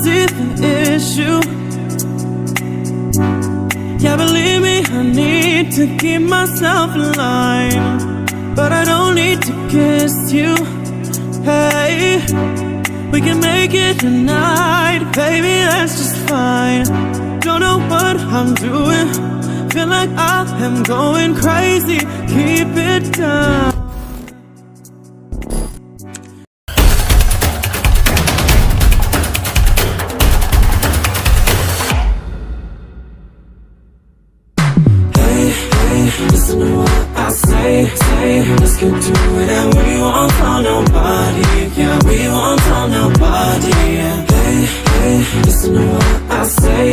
see the issue. Yeah, believe me, I need to keep myself in line, but I don't need to kiss you. Hey, we can make it tonight, baby, that's just fine. Don't know what I'm doing, feel like I am going crazy. Keep it down. Listen to what I say, let's get to it. And we won't tell nobody, yeah, we won't tell nobody, yeah. Hey, listen to what I say,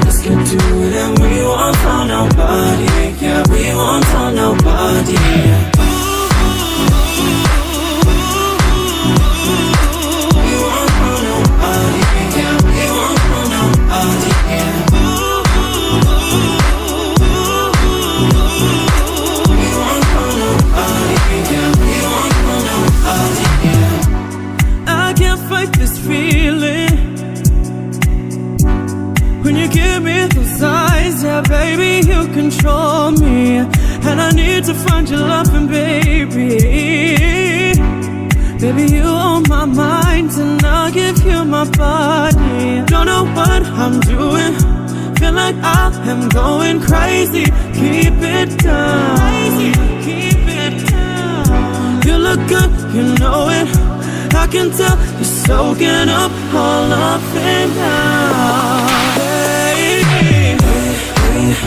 let's get to it. And we won't tell nobody, yeah, we won't tell nobody, yeah. We won't tell nobody, yeah, we won't tell nobody, yeah. This feeling when you give me those eyes, yeah, baby, you control me, and I need to find your loving, baby. Baby, you on my mind, and I'll give you my body. Don't know what I'm doing, feel like I am going crazy. Keep it down, keep it down. You look good, you know it, I can tell you're soaking up all of it now. Hey,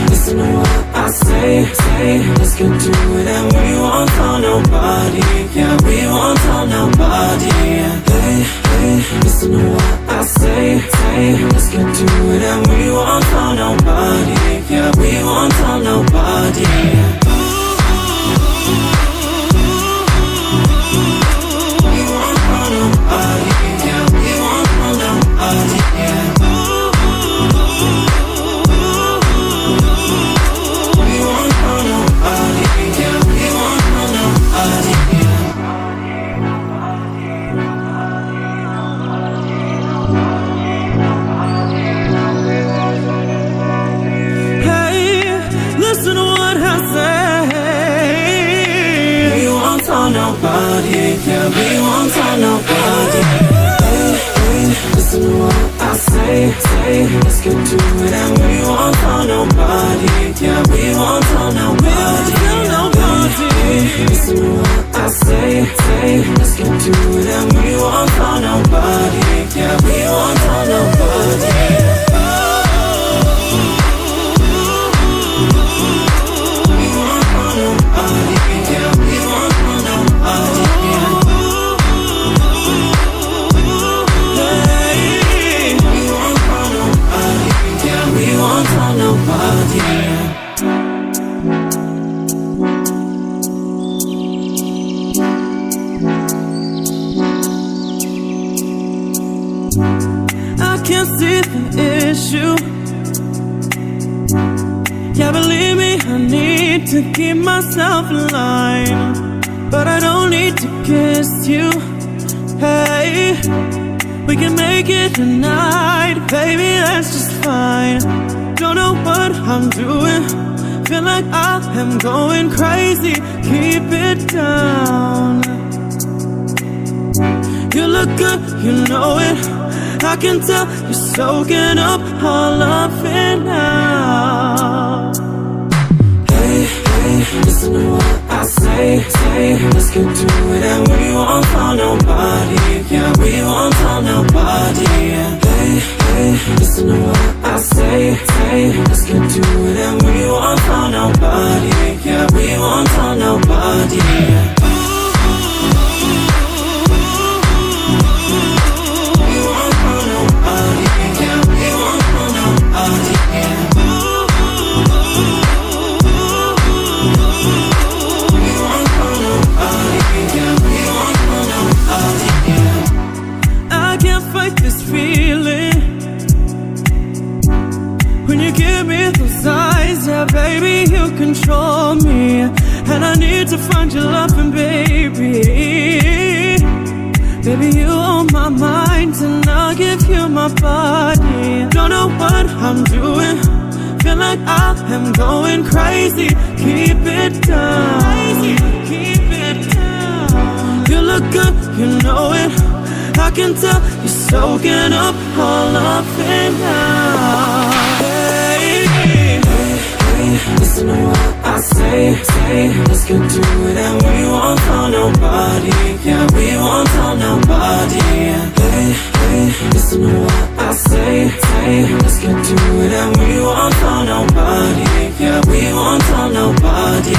listen to what I say, let's get to it. And we won't tell nobody, yeah, we won't tell nobody, yeah. Hey, listen to what I say, let's get to it. And we won't tell nobody, yeah, we won't tell nobody, yeah. Nobody, yeah, we won't tell nobody. Hey, listen to what I say, let's get to it. And we won't tell nobody, yeah, we won't tell nobody. Hey, listen to what I say, let's get to it. And we won't tell nobody, yeah, we won't tell nobody. I can't see the issue. Yeah, believe me, I need to keep myself in line, but I don't need to kiss you. Hey, we can make it tonight, baby, that's just fine. Don't know what I'm doing, feel like I am going crazy. Keep it down. You look good, you know it, I can tell you're soaking up all of it now. Hey, listen to what I say, let's get to it. And we won't tell nobody, yeah, we won't tell nobody, yeah. Hey, listen to what I say, let's get to it. And we won't tell nobody, yeah, we won't tell nobody, yeah. This feeling when you give me those eyes, yeah, baby, you control me, and I need to find your loving, baby. Baby, Baby, you on my mind, and I'll give you my body. Don't know what I'm doing, feel like I am going crazy. Keep it down, keep it down. You look good, you know it, I can tell you're soaking up all of it now. Hey, hey, hey, listen to what I say, let's get to it and we won't tell nobody. Yeah, we won't tell nobody. Hey, hey, listen to what I say, let's get to it and we won't tell nobody. Yeah, we won't tell nobody.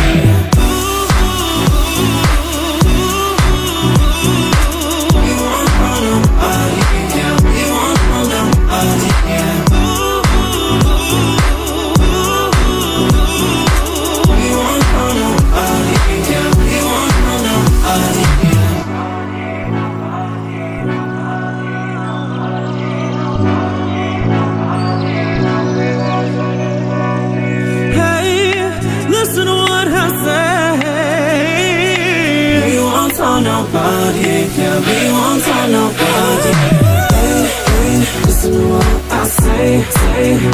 Nobody, yeah, we won't tell nobody. Hey, hey, listen to what I say,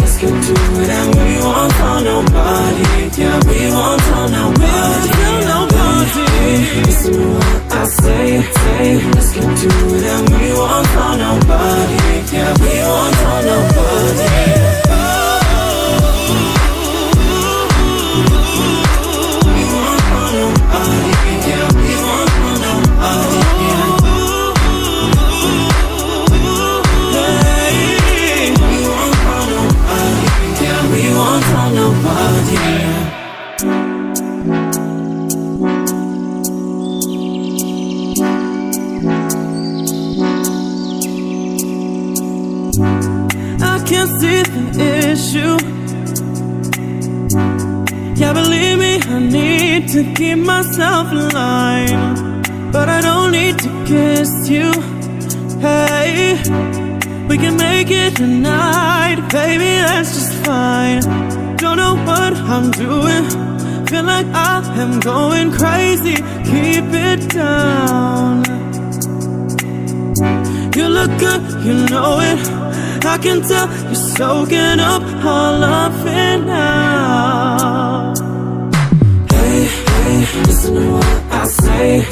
let's get to it and we won't tell nobody. Yeah, we won't tell nobody. Hey, listen to what I say, let's get to it and we won't tell nobody. Yeah, we won't tell nobody. I can't see the issue. Yeah, believe me, I need to keep myself in line, but I don't need to kiss you. Hey, we can make it tonight, baby, that's just fine. Don't know what I'm doing, feel like I am going crazy. Keep it down. You look good, you know it, I can tell you're soaking up all of it now. Hey, hey, listen to what I say,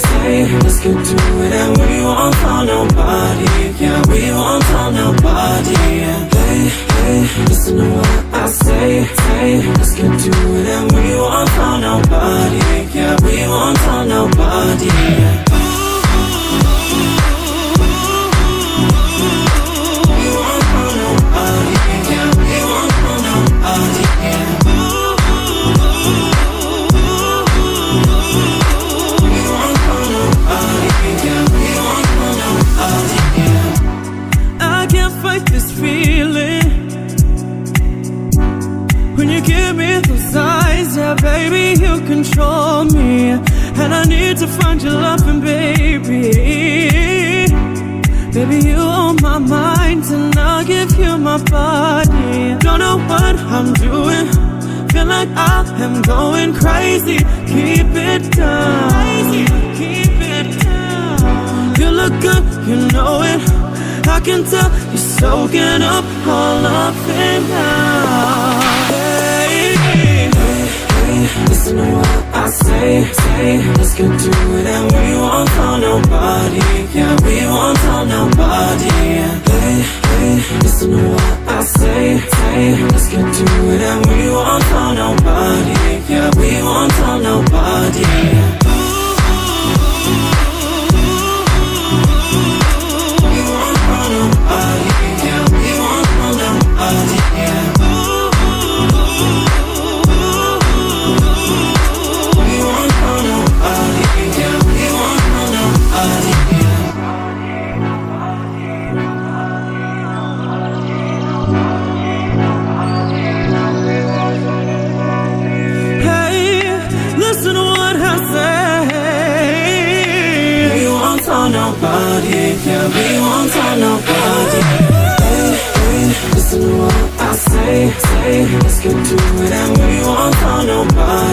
let's get to it and we won't tell nobody. Yeah, we won't tell nobody. Hey, hey, listen to what I say, let's get to it and we won't tell nobody. Yeah, we won't tell nobody. This feeling when you give me those eyes, yeah, baby, you control me, and I need to find your loving, baby. Baby, you on my mind, and I'll give you my body. Don't know what I'm doing, feel like I am going crazy. Keep it down, keep it down. You look good, you know it, I can tell you're soaking up all of it now. Hey, hey, hey, listen to what I say, let's get to it and we won't tell nobody. Yeah, we won't tell nobody. Hey, hey, listen to what I say, let's get to it and we won't tell nobody. Yeah, we won't tell nobody. Nobody, yeah, we won't tell nobody. Hey, hey, listen to what I say, let's get to it and we won't tell nobody.